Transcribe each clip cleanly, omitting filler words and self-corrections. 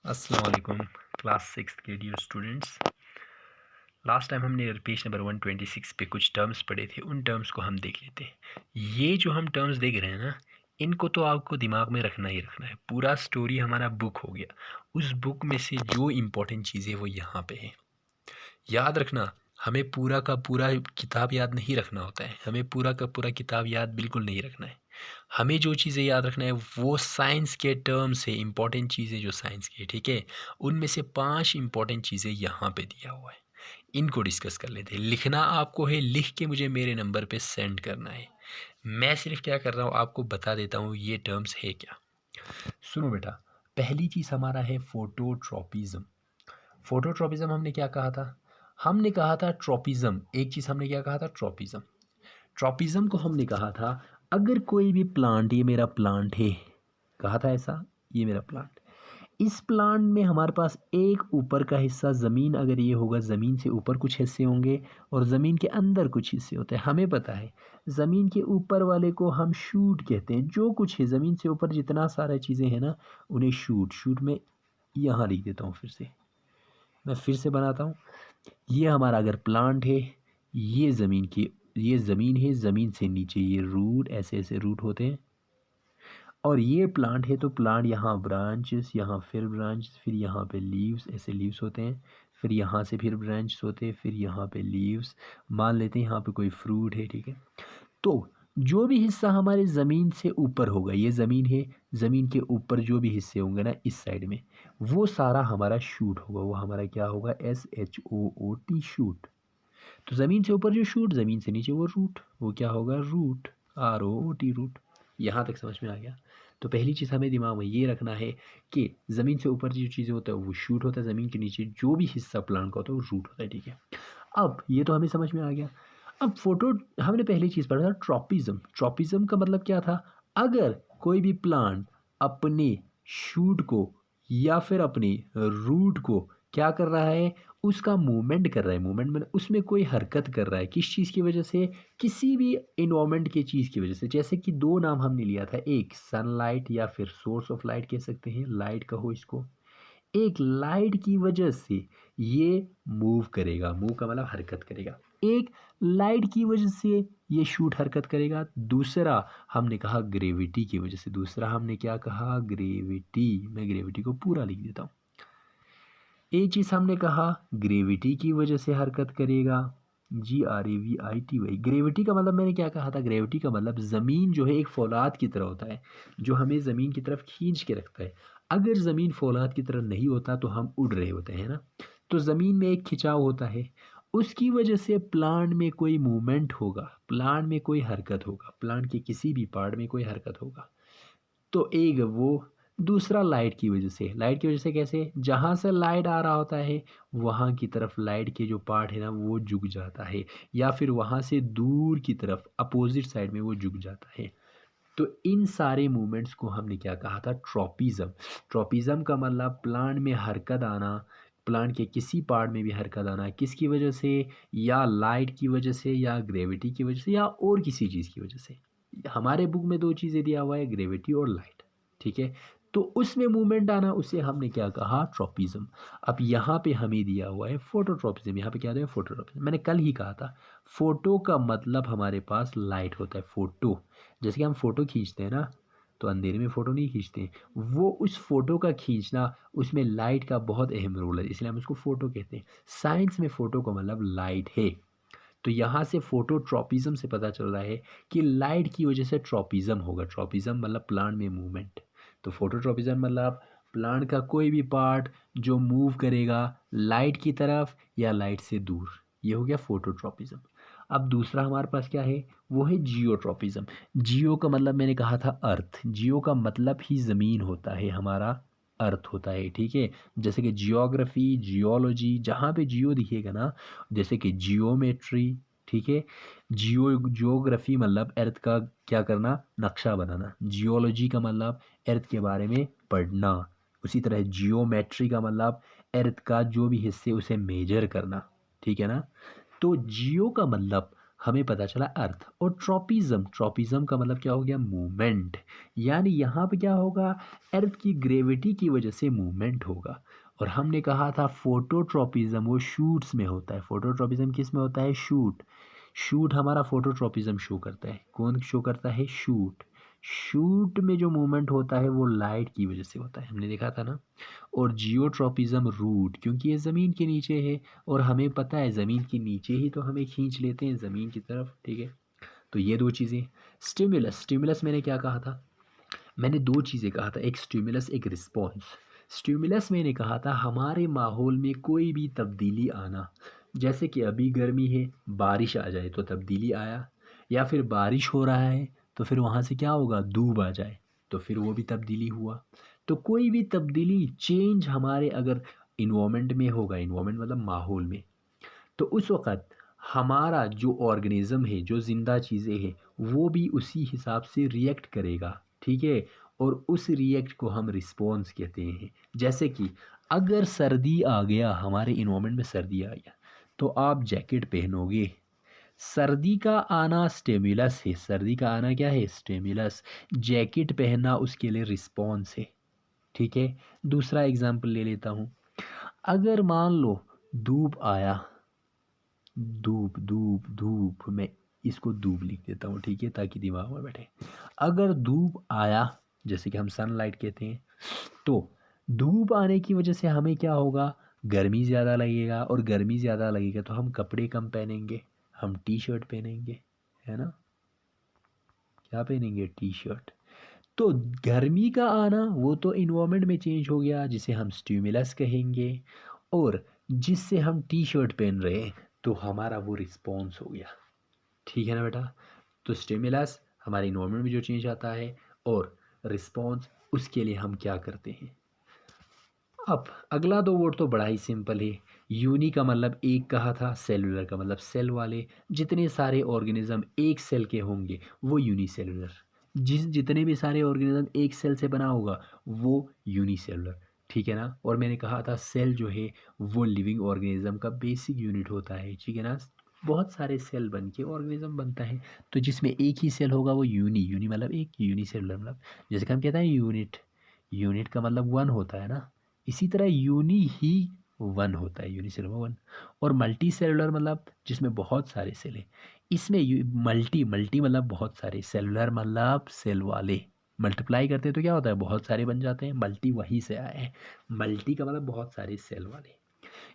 अस्सलाम वालेकुम क्लास 6 के डियर स्टूडेंट्स। लास्ट टाइम हमने पेज नंबर 126 पे कुछ टर्म्स पढ़े थे, उन टर्म्स को हम देख लेते हैं। ये जो हम टर्म्स देख रहे हैं ना, इनको तो आपको दिमाग में रखना ही रखना है। पूरा स्टोरी हमारा बुक हो गया, उस बुक में से जो इम्पोर्टेंट चीज़ें वो यहाँ पे है। याद रखना, हमें पूरा का पूरा किताब याद नहीं रखना होता है, हमें पूरा का पूरा किताब याद बिल्कुल नहीं रखना है। हमें जो चीज़ें याद रखना है वो साइंस के टर्म से इम्पॉर्टेंट चीज़ें जो साइंस की है, ठीक है। उनमें से 5 इम्पॉर्टेंट चीज़ें यहाँ पे दिया हुआ है, इनको डिस्कस कर लेते हैं। लिखना आपको है, लिख के मुझे मेरे नंबर पे सेंड करना है। मैं सिर्फ क्या कर रहा हूँ, आपको बता देता हूँ ये टर्म्स है क्या। सुनो बेटा, पहली चीज़ हमारा है फोटोट्रॉपिज्म। फोटोट्रॉपिज्म हमने क्या कहा था? हमने कहा था ट्रॉपिज्म। एक चीज़ हमने क्या कहा था? ट्रॉपिज्म। ट्रॉपिज्म को हमने कहा था अगर कोई भी प्लांट, ये मेरा प्लांट है, कहा था ऐसा, ये मेरा प्लांट, इस प्लांट में हमारे पास एक ऊपर का हिस्सा ज़मीन, अगर ये होगा ज़मीन से ऊपर कुछ हिस्से होंगे और ज़मीन के अंदर कुछ हिस्से होते हैं। हमें पता है ज़मीन के ऊपर वाले को हम शूट कहते हैं। जो कुछ है ज़मीन से ऊपर जितना सारा चीज़ें हैं ना, उन्हें शूट। शूट में यहाँ लिख देता हूँ, फिर से मैं फिर से बनाता हूँ। ये हमारा अगर प्लांट है, ये ज़मीन की, ये ज़मीन है, ज़मीन से नीचे ये रूट, ऐसे ऐसे रूट होते हैं। और ये प्लांट है तो प्लांट, यहाँ ब्रांचेस, यहाँ फिर ब्रांच, फिर यहाँ पे लीव्स, ऐसे लीव्स होते हैं। फिर यहाँ से फिर ब्रांच होते हैं, फिर यहाँ पे लीव्स। मान लेते हैं यहाँ पे कोई फ्रूट है, ठीक है। तो जो भी हिस्सा हमारे ज़मीन से ऊपर होगा, ये ज़मीन है, ज़मीन के ऊपर जो भी हिस्से होंगे ना इस साइड में, वो सारा हमारा शूट होगा। वो हमारा क्या होगा? SHOOT, shoot. तो ज़मीन से ऊपर जो शूट, ज़मीन से नीचे वो रूट, वो क्या होगा? Root, ROOT, root. यहाँ तक समझ में आ गया? तो पहली चीज़ हमें दिमाग में ये रखना है कि ज़मीन से ऊपर जो चीज़ें होता है वो शूट होता है, ज़मीन के नीचे जो भी हिस्सा प्लांट का होता है वो रूट होता है, ठीक है। अब ये तो हमें समझ में आ गया। अब फोटो, हमने पहली चीज़ पढ़ा था ट्रॉपिज्म। ट्रॉपिज्म का मतलब क्या था? अगर कोई भी प्लांट अपने शूट को या फिर अपने रूट को क्या कर रहा है? उसका मूवमेंट कर रहा है। मूवमेंट में उसमें कोई हरकत कर रहा है, किस चीज़ की वजह से? किसी भी इन्वायरमेंट की चीज़ की वजह से। जैसे कि दो नाम हमने लिया था, एक सनलाइट या फिर सोर्स ऑफ लाइट कह सकते हैं, लाइट कहो इसको। एक लाइट की वजह से ये मूव करेगा, मूव का मतलब हरकत करेगा। एक लाइट की वजह से ये शूट हरकत करेगा। दूसरा हमने कहा ग्रेविटी की वजह से। दूसरा हमने क्या कहा? ग्रेविटी। मैं ग्रेविटी को पूरा लिख देता हूँ। एक चीज़ हमने कहा ग्रेविटी की वजह से हरकत करेगा, GRAVITY। ग्रेविटी का मतलब मैंने क्या कहा था? ग्रेविटी का मतलब ज़मीन जो है एक फौलाद की तरह होता है, जो हमें ज़मीन की तरफ खींच के रखता है। अगर ज़मीन फौलाद की तरह नहीं होता तो हम उड़ रहे होते हैं ना। तो ज़मीन में एक खिंचाव होता है, उसकी वजह से प्लांट में कोई मूवमेंट होगा, प्लांट में कोई हरकत होगा, प्लांट के किसी भी पार्ट में कोई हरकत होगा। तो एक वो, दूसरा लाइट की वजह से। लाइट की वजह से कैसे? जहाँ से लाइट आ रहा होता है वहाँ की तरफ लाइट के जो पार्ट है ना वो झुक जाता है, या फिर वहाँ से दूर की तरफ अपोजिट साइड में वो झुक जाता है। तो इन सारे मूवमेंट्स को हमने क्या कहा था? ट्रॉपिज्म। ट्रॉपिज्म का मतलब प्लांट में हरकत आना, प्लांट के किसी पार्ट में भी हरकत आना, किसकी वजह से? या लाइट की वजह से, या ग्रेविटी की वजह से, या और किसी चीज़ की वजह से। हमारे बुक में दो चीज़ें दिया हुआ है, ग्रेविटी और लाइट, ठीक है। तो उसमें मूवमेंट आना, उसे हमने क्या कहा? ट्रॉपिज्म। अब यहाँ पे हमें दिया हुआ है फोटोट्रॉपिज्म। यहाँ पे क्या दिया है? फोटोट्रॉपिज्म। मैंने कल ही कहा था फोटो का मतलब हमारे पास लाइट होता है। फोटो, जैसे कि हम फ़ोटो खींचते हैं ना, तो अंधेरे में फ़ोटो नहीं खींचते हैं। वो उस फ़ोटो का खींचना, उसमें लाइट का बहुत अहम रोल है, इसलिए हम उसको फ़ोटो कहते हैं। साइंस में फ़ोटो का मतलब लाइट है। तो यहाँ से फ़ोटोट्रॉपिज्म से पता चल रहा है कि लाइट की वजह से ट्रॉपिज्म होगा। ट्रॉपिज्म मतलब प्लांट में मूवमेंट। तो फोटोट्रॉपिज्म मतलब प्लांट का कोई भी पार्ट जो मूव करेगा लाइट की तरफ या लाइट से दूर, ये हो गया फोटोट्रॉपिज्म। अब दूसरा हमारे पास क्या है? वो है जियोट्रॉपिज्म। जियो का मतलब मैंने कहा था अर्थ। जियो का मतलब ही ज़मीन होता है, हमारा अर्थ होता है, ठीक है। जैसे कि जियोग्राफी, जियोलॉजी, जहाँ पे जियो दिखेगा ना, जैसे कि जियोमेट्री, ठीक है। जियोग्राफी मतलब अर्थ का क्या करना? नक्शा बनाना। जियोलॉजी का मतलब अर्थ के बारे में पढ़ना। उसी तरह जियोमेट्री का मतलब अर्थ का जो भी हिस्से उसे मेजर करना, ठीक है ना। तो जियो का मतलब हमें पता चला अर्थ। और ट्रॉपिज्म का मतलब क्या हो गया, मूवमेंट। यानी यहाँ पे क्या होगा, अर्थ की ग्रेविटी की वजह से मूवमेंट होगा। और हमने कहा था फोटोट्रॉपिज्म वो शूट्स में होता है। फोटोट्रॉपिज्म किस में होता है, शूट। शूट हमारा फोटोट्रॉपिज्म शो करता है। कौन शो करता है, शूट। शूट में जो मूवमेंट होता है वो लाइट की वजह से होता है, हमने देखा था ना। और जियोट्रॉपिज्म रूट, क्योंकि ये ज़मीन के नीचे है और हमें पता है ज़मीन के नीचे ही तो हमें खींच लेते हैं ज़मीन की तरफ, ठीक है। तो ये दो चीज़ें। स्टिमुलस, स्टिमुलस मैंने क्या कहा था, मैंने दो चीज़ें कहा था, एक स्टिमुलस एक रिस्पॉन्स। स्टिमुलस मैंने कहा था हमारे माहौल में कोई भी तब्दीली आना, जैसे कि अभी गर्मी है, बारिश आ जाए तो तब्दीली आया, या फिर बारिश हो रहा है तो फिर वहाँ से क्या होगा, धूप आ जाए तो फिर वो भी तब्दीली हुआ। तो कोई भी तब्दीली, चेंज हमारे अगर इन्वामेंट में होगा, इन्वामेंट मतलब माहौल में, तो उस वक़्त हमारा जो ऑर्गेनिज़्म है, जो ज़िंदा चीज़ें हैं, वो भी उसी हिसाब से रिएक्ट करेगा, ठीक है? और उस रिएक्ट को हम रिस्पॉन्स कहते हैं। जैसे कि अगर सर्दी आ गया, हमारे एनवायरनमेंट में सर्दी आ गया, तो आप जैकेट पहनोगे। सर्दी का आना स्टिमुलस है, सर्दी का आना क्या है, स्टिमुलस। जैकेट पहनना उसके लिए रिस्पॉन्स है, ठीक है? दूसरा एग्ज़ाम्पल ले लेता हूँ। अगर मान लो धूप आया, धूप धूप धूप, मैं इसको धूप लिख देता हूँ, ठीक है, ताकि दिमाग में बैठे। अगर धूप आया, जैसे कि हम सनलाइट कहते हैं, तो धूप आने की वजह से हमें क्या होगा, गर्मी ज़्यादा लगेगा। और गर्मी ज़्यादा लगेगा तो हम कपड़े कम पहनेंगे, हम टी शर्ट पहनेंगे, है ना। क्या पहनेंगे, टी शर्ट। तो गर्मी का आना वो तो इन्वायरमेंट में चेंज हो गया, जिसे हम स्टिमुलस कहेंगे। और जिससे हम टी शर्ट पहन रहे हैं, तो हमारा वो रिस्पॉन्स हो गया, ठीक है ना बेटा। तो स्टिमुलस हमारे इन्वायरमेंट में जो चेंज आता है, और रिस्पॉन्स उसके लिए हम क्या करते हैं। अब अगला दो वर्ड तो बड़ा ही सिंपल है। यूनी का मतलब एक कहा था, सेलुलर का मतलब सेल वाले। जितने सारे ऑर्गेनिज्म एक सेल के होंगे वो यूनिसेलुलर। जितने भी सारे ऑर्गेनिज्म एक सेल से बना होगा वो यूनिसेलुलर, ठीक है ना। और मैंने कहा था सेल जो है वो लिविंग ऑर्गेनिज्म का बेसिक यूनिट होता है, ठीक है ना। बहुत सारे सेल बन के ऑर्गेनिज्म बनता है, तो जिसमें एक ही सेल होगा वो यूनी, यूनी मतलब एक, यूनिसेलुलर मतलब जैसे कि हम कहते हैं यूनिट। यूनिट का मतलब वन होता है ना, इसी तरह यूनी ही वन होता है, यूनिसेलुलर वन। और मल्टी सेलुलर मतलब जिसमें बहुत सारे सेल हैं। इसमें मल्टी, मल्टी मतलब बहुत सारे, सेलुलर मतलब सेल वाले। मल्टीप्लाई करते हैं तो क्या होता है, बहुत सारे बन जाते हैं, मल्टी वहीं से आए हैं। मल्टी का मतलब बहुत सारे सेल वाले।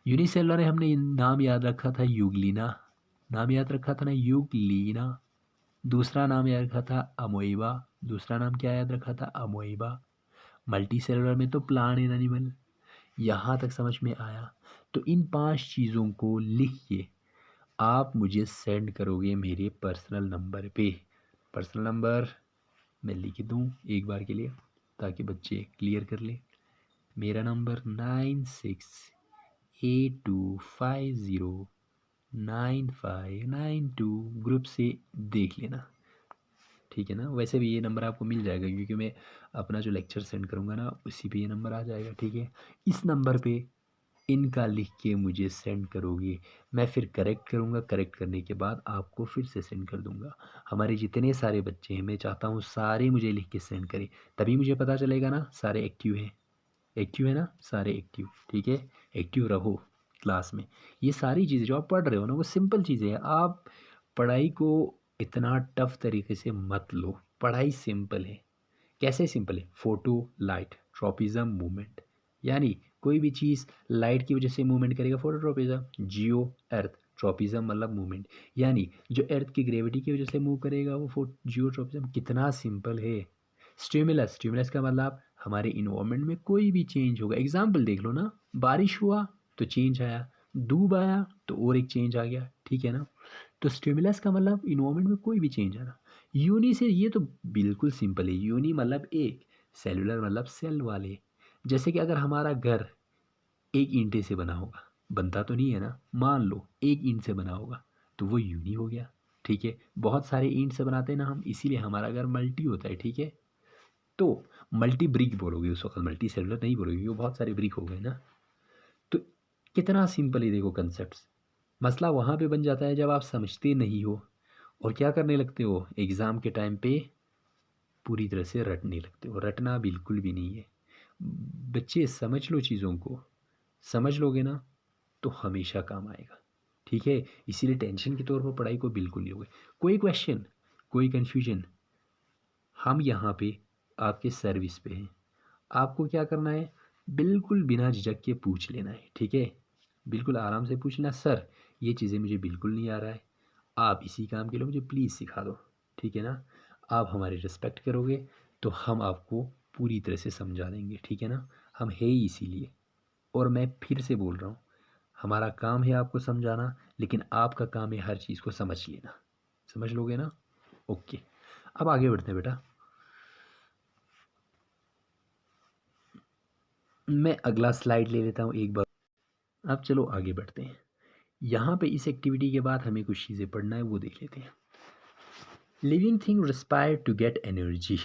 यूनिसेलुलर में हमने नाम याद रखा था यूग्लिना, नाम याद रखा था ना, यूग्लिना। दूसरा नाम याद रखा था अमोइबा, दूसरा नाम क्या याद रखा था, अमोइबा। मल्टी सेलुलर में तो प्लांट एंड एनिमल। यहाँ तक समझ में आया। तो इन 5 चीज़ों को लिख के आप मुझे सेंड करोगे मेरे पर्सनल नंबर पे। पर्सनल नंबर मैं लिख दूँ एक बार के लिए, ताकि बच्चे क्लियर कर लें। मेरा नंबर 9682509592, ग्रुप से देख लेना, ठीक है ना। वैसे भी ये नंबर आपको मिल जाएगा, क्योंकि मैं अपना जो लेक्चर सेंड करूँगा ना उसी पे ये नंबर आ जाएगा, ठीक है। इस नंबर पे इनका लिख के मुझे सेंड करोगे, मैं फिर करेक्ट करूँगा, करेक्ट करने के बाद आपको फिर से सेंड कर दूँगा। हमारे जितने सारे बच्चे हैं मैं चाहता हूँ सारे मुझे लिख के सेंड करें, तभी मुझे पता चलेगा ना सारे एक्टिव हैं। एक्टिव है ना, सारे एक्टिव, ठीक है। एक्टिव रहो क्लास में। ये सारी चीज़ें जो आप पढ़ रहे हो ना वो सिंपल चीज़ें हैं। आप पढ़ाई को इतना टफ तरीके से मत लो, पढ़ाई सिंपल है। कैसे सिंपल है, फोटो लाइट ट्रॉपिज्म मूवमेंट, यानी कोई भी चीज़ लाइट की वजह से मूवमेंट करेगा, फोटोट्रॉपिज्म। जियो अर्थ, ट्रॉपिज्म मतलब मूवमेंट, यानी जो अर्थ की ग्रेविटी की वजह से मूव करेगा वो जियोट्रॉपिज्म। कितना सिंपल है। स्टिमुलस, स्टिमुलस का मतलब हमारे इन्वायरमेंट में कोई भी चेंज होगा। एग्जाम्पल देख लो ना, बारिश हुआ तो चेंज आया, धूप आया तो और एक चेंज आ गया, ठीक है ना। तो स्टिमुलस का मतलब इन्वायरमेंट में कोई भी चेंज आना। यूनी से ये तो बिल्कुल सिंपल है, यूनी मतलब एक, सेलुलर मतलब सेल वाले। जैसे कि अगर हमारा घर एक ईंटे से बना होगा, बनता तो नहीं है ना, मान लो एक ईंट से बना होगा, तो वो यूनी हो गया, ठीक है। बहुत सारे ईंट से बनाते हैं ना हम, इसीलिए हमारा घर मल्टी होता है, ठीक है। तो मल्टी ब्रिक बोलोगे उस वक्त, मल्टी सेलुलर नहीं बोलोगे, क्योंकि वो बहुत सारे ब्रिक हो गए ना। तो कितना सिंपल है देखो कंसेप्ट। मसला वहाँ पे बन जाता है जब आप समझते नहीं हो, और क्या करने लगते हो एग्ज़ाम के टाइम पे पूरी तरह से रटने लगते हो। रटना बिल्कुल भी नहीं है। बच्चे समझ लो चीज़ों को, समझ लोगे ना तो हमेशा काम आएगा, ठीक है? इसीलिए टेंशन के तौर पर पढ़ाई को बिल्कुल नहीं लोगे। कोई क्वेश्चन, कोई कन्फ्यूजन, हम यहाँ पे आपके सर्विस पे हैं। आपको क्या करना है, बिल्कुल बिना झिझक के पूछ लेना है, ठीक है? बिल्कुल आराम से पूछना, सर ये चीज़ें मुझे बिल्कुल नहीं आ रहा है, आप इसी काम के लिए मुझे प्लीज़ सिखा दो, ठीक है ना? आप हमारी रिस्पेक्ट करोगे तो हम आपको पूरी तरह से समझा देंगे, ठीक है ना? हम है ही इसीलिए। और मैं फिर से बोल रहा हूँ, हमारा काम है आपको समझाना, लेकिन आपका काम है हर चीज़ को समझ लेना। समझ लोगे ना? ओके। अब आगे बढ़ते हैं बेटा। मैं अगला स्लाइड ले लेता हूँ एक बार। अब चलो आगे बढ़ते हैं। यहाँ पे इस एक्टिविटी के बाद हमें कुछ चीज़ें पढ़ना है, वो देख लेते हैं। Living thing respire to get energy.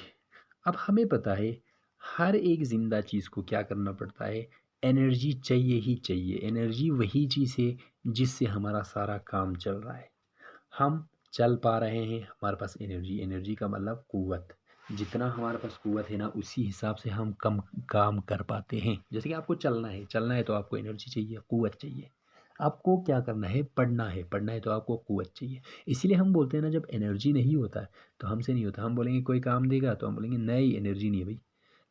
अब हमें पता है हर एक ज़िंदा चीज़ को क्या करना पड़ता है, एनर्जी चाहिए ही चाहिए। एनर्जी वही चीज़ है जिससे हमारा सारा काम चल रहा है। हम चल पा रहे हैं, हमारे पास एनर्जी, एनर्जी का मतलब कुव्वत। जितना हमारे पास कुव्वत है ना उसी हिसाब से हम कम काम कर पाते हैं। जैसे कि आपको चलना है तो आपको एनर्जी चाहिए, कुव्वत चाहिए। आपको क्या करना है, पढ़ना है तो आपको कुव्वत चाहिए। इसीलिए हम बोलते हैं ना, जब एनर्जी नहीं होता है तो हमसे नहीं होता। हम बोलेंगे कोई काम देगा तो हम बोलेंगे नहीं एनर्जी नहीं है भाई।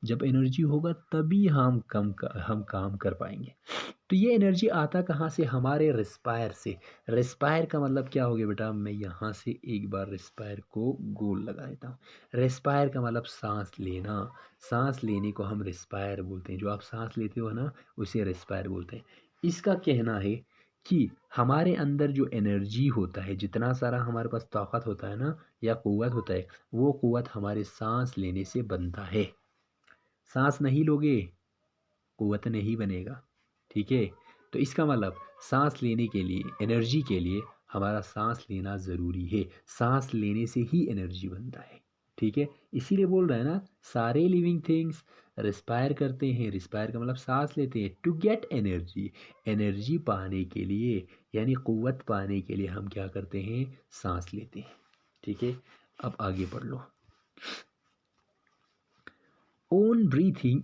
जब एनर्जी होगा तभी हम काम कर पाएंगे। तो ये एनर्जी आता कहाँ से, हमारे रिस्पायर से। रिस्पायर का मतलब क्या हो गया बेटा, मैं यहाँ से एक बार रिस्पायर को गोल लगा देता हूँ। रिस्पायर का मतलब सांस लेना। सांस लेने को हम रिस्पायर बोलते हैं। जो आप सांस लेते हो ना उसे रिस्पायर बोलते हैं। इसका कहना है कि हमारे अंदर जो एनर्जी होता है, जितना सारा हमारे पास ताकत होता है ना या कुव्वत होता है, वो कुव्वत हमारे सांस लेने से बनता है। सांस नहीं लोगे कुव्वत नहीं बनेगा, ठीक है? तो इसका मतलब सांस लेने के लिए, एनर्जी के लिए हमारा सांस लेना ज़रूरी है। सांस लेने से ही एनर्जी बनता है, ठीक है? इसीलिए बोल रहा है ना, सारे लिविंग थिंग्स रिस्पायर करते हैं। रिस्पायर का मतलब सांस लेते हैं टू गेट एनर्जी। एनर्जी पाने के लिए यानी कुव्वत पाने के लिए हम क्या करते हैं, सांस लेते हैं, ठीक है? अब आगे पढ़ लो। On breathing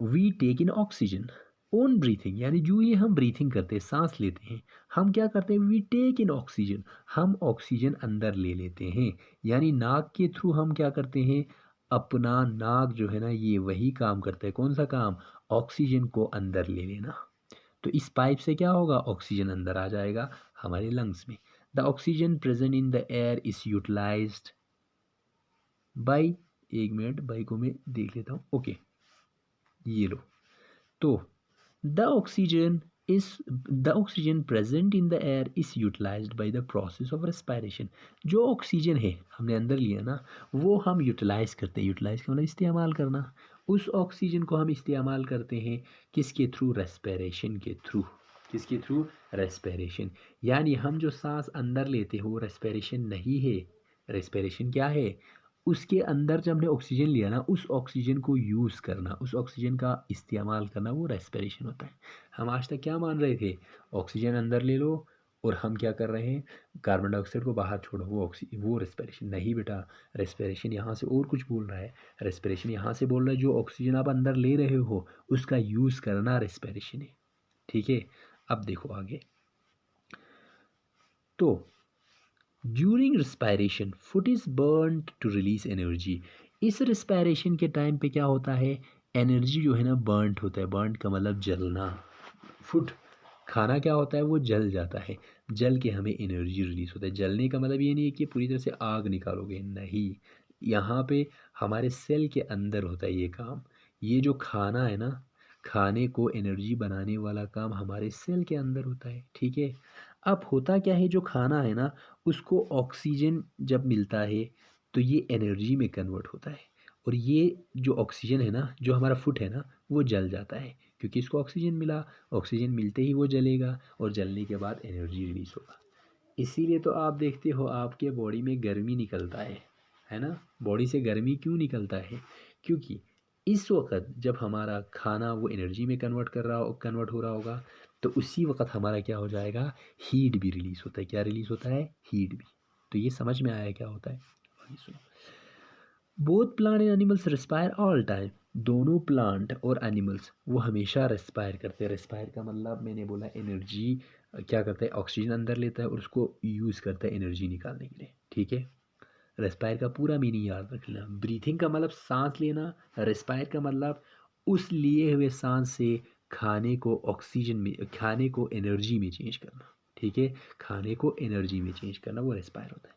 we take in oxygen. On breathing यानी जो ये हम ब्रीथिंग करते हैं, सांस लेते हैं, हम क्या करते हैं, वी टेक इन ऑक्सीजन, हम ऑक्सीजन अंदर ले लेते हैं। यानी नाक के थ्रू हम क्या करते हैं, अपना नाक जो है ना ये वही काम करता है। कौन सा काम, ऑक्सीजन को अंदर ले लेना। तो इस पाइप से क्या होगा, ऑक्सीजन अंदर आ जाएगा हमारे लंग्स में। The oxygen present in the air is utilised by, एक मिनट बाई को मैं देख लेता हूँ, ओके ये लो। तो the oxygen is the oxygen present in the air is utilized by the process of respiration। जो ऑक्सीजन है हमने अंदर लिया ना वो हम यूटिलाइज करते हैं। यूटिलाइज का मतलब इस्तेमाल करना। उस ऑक्सीजन को हम इस्तेमाल करते हैं किसके थ्रू, रेस्पिरेशन के थ्रू। किसके थ्रू, रेस्पिरेशन। यानी हम जो सांस अंदर लेते हैं वो रेस्पिरेशन नहीं है। रेस्पिरेशन क्या है, उसके अंदर जब हमने ऑक्सीजन लिया ना उस ऑक्सीजन को यूज़ करना, उस ऑक्सीजन का इस्तेमाल करना, वो रेस्पिरेशन होता है। हम आज तक क्या मान रहे थे, ऑक्सीजन अंदर ले लो और हम क्या कर रहे हैं, कार्बन डाइऑक्साइड को बाहर छोड़ो, वो रेस्पिरेशन नहीं बेटा। रेस्पिरेशन यहाँ से और कुछ बोल रहा है। रेस्पिरेशन यहाँ से बोल रहा है जो ऑक्सीजन आप अंदर ले रहे हो उसका यूज़ करना रेस्पिरेशन है, ठीक है? अब देखो आगे। तो during respiration food is burn to release energy. इस रिस्पायरेशन के टाइम पे क्या होता है, एनर्जी जो है ना बर्नड होता है। बर्न का मतलब जलना। फूड, खाना क्या होता है, वो जल जाता है। जल के हमें एनर्जी रिलीज होता है। जलने का मतलब ये नहीं है कि पूरी तरह से आग निकालोगे, नहीं। यहाँ पे हमारे सेल के अंदर होता है ये काम। ये जो खाना है ना, खाने को एनर्जी बनाने वाला काम हमारे सेल के अंदर होता है, ठीक है? अब होता क्या है, जो खाना है ना उसको ऑक्सीजन जब मिलता है तो ये एनर्जी में कन्वर्ट होता है। और ये जो ऑक्सीजन है ना, जो हमारा फूड है ना, वो जल जाता है क्योंकि इसको ऑक्सीजन मिला। ऑक्सीजन मिलते ही वो जलेगा और जलने के बाद एनर्जी रिलीज होगा। इसीलिए तो आप देखते हो आपके बॉडी में गर्मी निकलता है ना? बॉडी से गर्मी क्यों निकलता है, क्योंकि इस वक्त जब हमारा खाना वो एनर्जी में कन्वर्ट हो रहा होगा तो उसी वक्त हमारा क्या हो जाएगा, हीट भी रिलीज़ होता है। क्या रिलीज़ होता है, हीट भी। तो ये समझ में आया क्या होता है। आगे सुनो। Both plant and animals respire all time. दोनों प्लांट और एनिमल्स वो हमेशा रेस्पायर करते हैं। रेस्पायर का मतलब मैंने बोला एनर्जी, क्या करता है, ऑक्सीजन अंदर लेता है और उसको यूज़ करता है एनर्जी निकालने के लिए, ठीक है। रेस्पायर का पूरा मीनिंग याद रखना। ब्रीथिंग का मतलब सांस लेना, रेस्पायर का मतलब उस लिए हुए सांस से खाने को ऑक्सीजन में, खाने को एनर्जी में चेंज करना, ठीक है। खाने को एनर्जी में चेंज करना वो रेस्पायर होता है।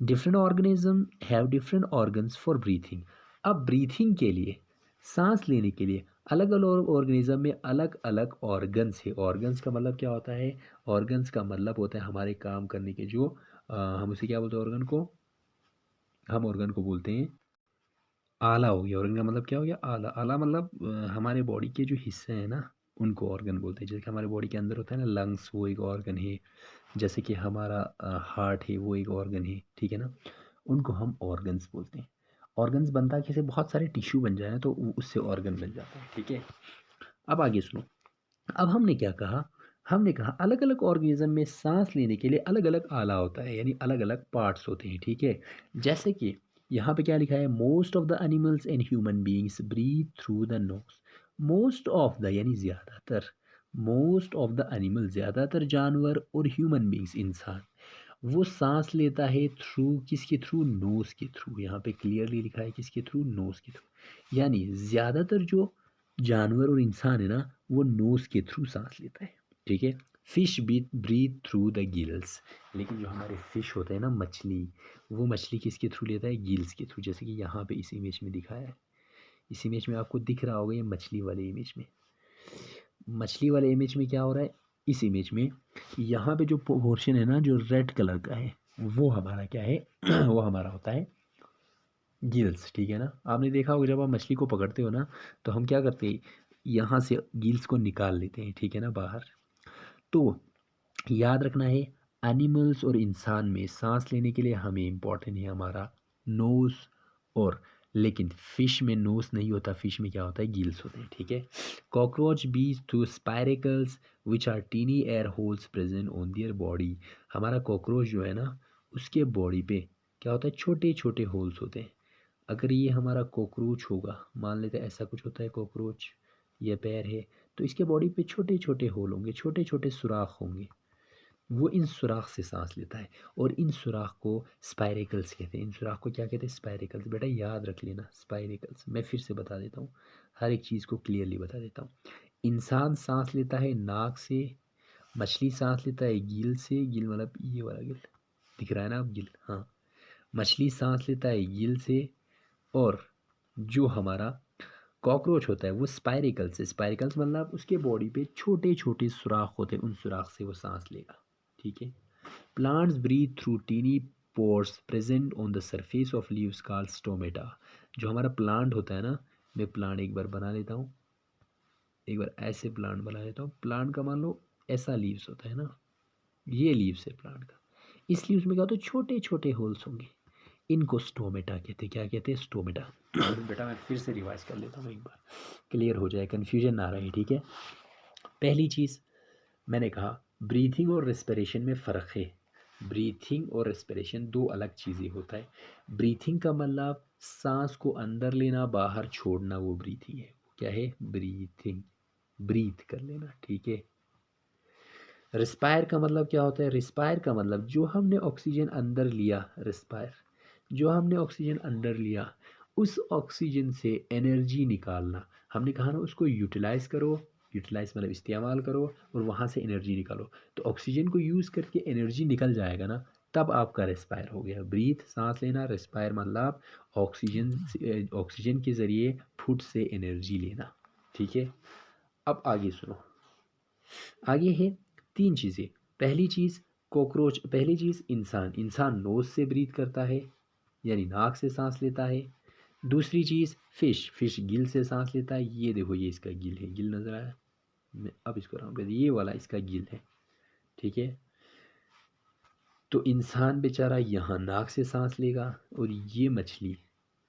Different organism have different organs for breathing. अब ब्रीथिंग के लिए, सांस लेने के लिए अलग अलग ऑर्गेनिज्म में अलग अलग ऑर्गन्स है। ऑर्गन्स का मतलब क्या होता है, ऑर्गन्स का मतलब होता है हमारे काम करने के जो हम उसे क्या बोलते हैं ऑर्गन को, हम ऑर्गन को बोलते हैं आला हो गया। ऑर्गन का मतलब क्या हो गया, आला। आला मतलब हमारे बॉडी के जो हिस्से हैं ना उनको ऑर्गन बोलते हैं। जैसे कि हमारे बॉडी के अंदर होता है ना लंग्स, वो एक ऑर्गन है। जैसे कि हमारा हार्ट है, वो एक ऑर्गन है, ठीक है ना। उनको हम ऑर्गन्स बोलते हैं। ऑर्गन्स बनता कैसे, बहुत सारे टिश्यू बन जाए ना तो उससे ऑर्गन बन जाता है, ठीक है। अब आगे सुनो। अब हमने क्या कहा, हमने कहा अलग अलग ऑर्गेनिज्म में सांस लेने के लिए अलग अलग आला होता है, यानी अलग अलग पार्ट्स होते हैं, ठीक है। जैसे कि यहाँ पे क्या लिखा है, most of the animals and human beings breathe through the nose. Most of the यानी ज़्यादातर, मोस्ट ऑफ द एनिमल ज़्यादातर जानवर और ह्यूमन बीइंग्स इंसान वो सांस लेता है थ्रू, किसके थ्रू, नोज के थ्रू। यहाँ पे क्लियरली लिखा है किसके थ्रू, नोज के थ्रू। यानी ज़्यादातर जो जानवर और इंसान है ना वो नोज के थ्रू सांस लेता है, ठीक है। Fish breathe through the gills. लेकिन जो हमारे फिश होते हैं ना, मछली, वो मछली किसके थ्रू लेता है, गिल्स के थ्रू। जैसे कि यहाँ पे इस इमेज में दिखाया है, इस इमेज में आपको दिख रहा होगा, ये मछली वाले इमेज में, मछली वाले इमेज में क्या हो रहा है, इस इमेज में यहाँ पे जो पोर्शन है ना जो रेड कलर का है वो हमारा क्या है वो हमारा होता है गिल्स, ठीक है ना। आपने देखा होगा जब आप मछली को पकड़ते हो ना तो हम क्या करते हैं, यहाँ से गिल्स को निकाल लेते हैं, ठीक है ना, बाहर। तो याद रखना है, एनिमल्स और इंसान में सांस लेने के लिए हमें इम्पोर्टेंट है हमारा नोज, और लेकिन फिश में नोज नहीं होता, फिश में क्या होता है, गिल्स होते हैं, ठीक है। Cockroach breathes through spiracles which are tiny air holes present on their body. हमारा कॉकरोच जो है ना उसके बॉडी पे क्या होता है, छोटे छोटे होल्स होते हैं। अगर ये हमारा कॉकरोच होगा, मान लेते हैं ऐसा कुछ होता है कॉकरोच, ये पैर है, तो इसके बॉडी पे छोटे छोटे होल होंगे, छोटे छोटे सुराख होंगे। वो इन सुराख से सांस लेता है और इन सुराख को स्पाइरेकल्स कहते हैं। इन सुराख को क्या कहते हैं, स्पाइरेकल्स। बेटा याद रख लेना स्पाइरेकल्स। मैं फिर से बता देता हूँ, हर एक चीज़ को क्लियरली बता देता हूँ। इंसान सांस लेता है नाक से, मछली सांस लेता है गिल से, गिल मतलब ये वाला गिल दिख रहा है ना, अब गिल, हाँ। मछली सांस लेता है गिल से, और जो हमारा कॉकरोच होता है वो स्पाइरिकल से। स्पाइरिकल्स मतलब उसके बॉडी पे छोटे छोटे सुराख होते हैं, उन सुराख से वो सांस लेगा, ठीक है। Plants breathe through tiny pores present on the surface of leaves called stomata. जो हमारा प्लांट होता है ना, मैं प्लांट एक बार बना लेता हूँ, एक बार ऐसे प्लांट बना लेता हूँ। प्लांट का मान लो ऐसा लीव्स होता है ना, ये लीव्स है प्लांट का। इस लीव्स में क्या होता है, छोटे छोटे होल्स होंगे, इनको स्टोमेटा कहते हैं। क्या कहते हैं, स्टोमेटा। बेटा मैं फिर से रिवाइज कर लेता हूँ एक बार, क्लियर हो जाए, कन्फ्यूजन ना रहे, ठीक है। पहली चीज़ मैंने कहा, ब्रीथिंग और रेस्पिरेशन में फ़र्क है। ब्रीथिंग और रेस्पिरेशन दो अलग चीज़ें होता है। ब्रीथिंग का मतलब सांस को अंदर लेना बाहर छोड़ना, वो ब्रीथिंग है। क्या है, ब्रीथिंग, ब्रीथ कर लेना, ठीक है। रिस्पायर का मतलब क्या होता है, रिस्पायर का मतलब जो हमने ऑक्सीजन अंदर लिया, रिस्पायर, जो हमने ऑक्सीजन अंदर लिया उस ऑक्सीजन से एनर्जी निकालना। हमने कहा ना उसको यूटिलाइज करो, यूटिलाइज मतलब इस्तेमाल करो, और वहाँ से एनर्जी निकालो। तो ऑक्सीजन को यूज़ करके एनर्जी निकल जाएगा ना, तब आपका रेस्पायर हो गया। ब्रीथ सांस लेना, रेस्पायर मतलब ऑक्सीजन के ज़रिए फूड से एनर्जी लेना, ठीक है। अब आगे सुनो, आगे है तीन चीज़ें। पहली चीज़ कॉकरोच, पहली चीज़ इंसान, इंसान नोज से ब्रीथ करता है यानी नाक से सांस लेता है। दूसरी चीज़ फिश, फिश गिल से सांस लेता है। ये देखो ये इसका गिल है, गिल नज़र आया, मैं अब इसको राउंड कर दिया, ये वाला इसका गिल है, ठीक है। तो इंसान बेचारा यहाँ नाक से सांस लेगा, और ये मछली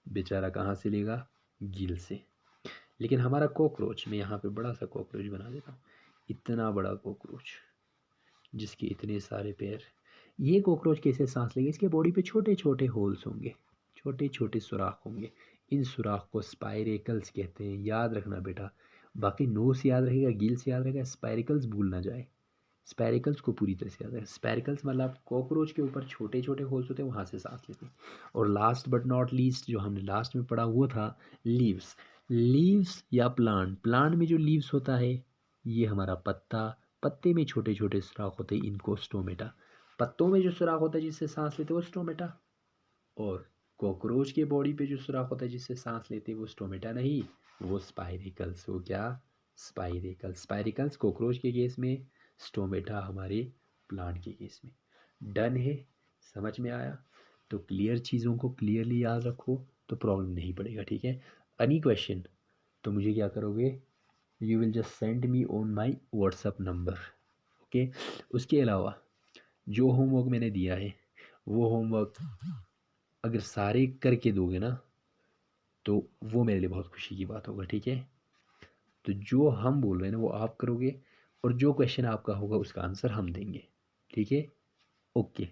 बेचारा कहाँ से लेगा, गिल से। लेकिन हमारा कॉकरोच, मैं यहाँ पे बड़ा सा कॉकरोच बना देता हूँ, इतना बड़ा कॉकरोच जिसके इतने सारे पैर, ये कॉकरोच कैसे सांस लेगा? इसके बॉडी पे छोटे छोटे होल्स होंगे, छोटे छोटे सुराख होंगे। इन सुराख को स्पाइरेकल्स कहते हैं, याद रखना बेटा। बाकी नोस याद रहेगा, गिल्स याद रहेगा, स्पाइरिकल्स भूल ना जाए। स्पैरिकल्स को पूरी तरह से याद है। स्पैरिकल्स मतलब कॉकरोच के ऊपर छोटे छोटे होल्स होते हैं, वहाँ से सांस लेते हैं। और लास्ट बट नॉट लीस्ट जो हमने लास्ट में पढ़ा वो था लीव्स। लीव्स या प्लांट, प्लांट में जो लीव्स होता है ये हमारा पत्ता, पत्ते में छोटे छोटे सुराख होते हैं, इनको स्टोमेटा। पत्तों में जो सुराख होता है जिससे सांस लेते हैं वो स्टोमेटा। और कॉकरोच के बॉडी पे जो सुराख होता है जिससे सांस लेते हैं वो स्टोमेटा नहीं, वो स्पाइरिकल्स। वो क्या? स्पाइरिकल्स। स्पाइरिकल्स कॉकरोच के केस में, स्टोमेटा हमारे प्लांट के केस में। डन है? समझ में आया? तो क्लियर चीज़ों को क्लियरली याद रखो तो प्रॉब्लम नहीं पड़ेगा, ठीक है। एनी क्वेश्चन तो मुझे क्या करोगे, you will just send me on my WhatsApp number, okay. उसके अलावा जो होमवर्क मैंने दिया है वो होमवर्क अगर सारे करके दोगे ना तो वो मेरे लिए बहुत खुशी की बात होगा, ठीक है। तो जो हम बोल रहे हैं ना वो आप करोगे, और जो क्वेश्चन आपका होगा उसका आंसर हम देंगे, ठीक है। ओके।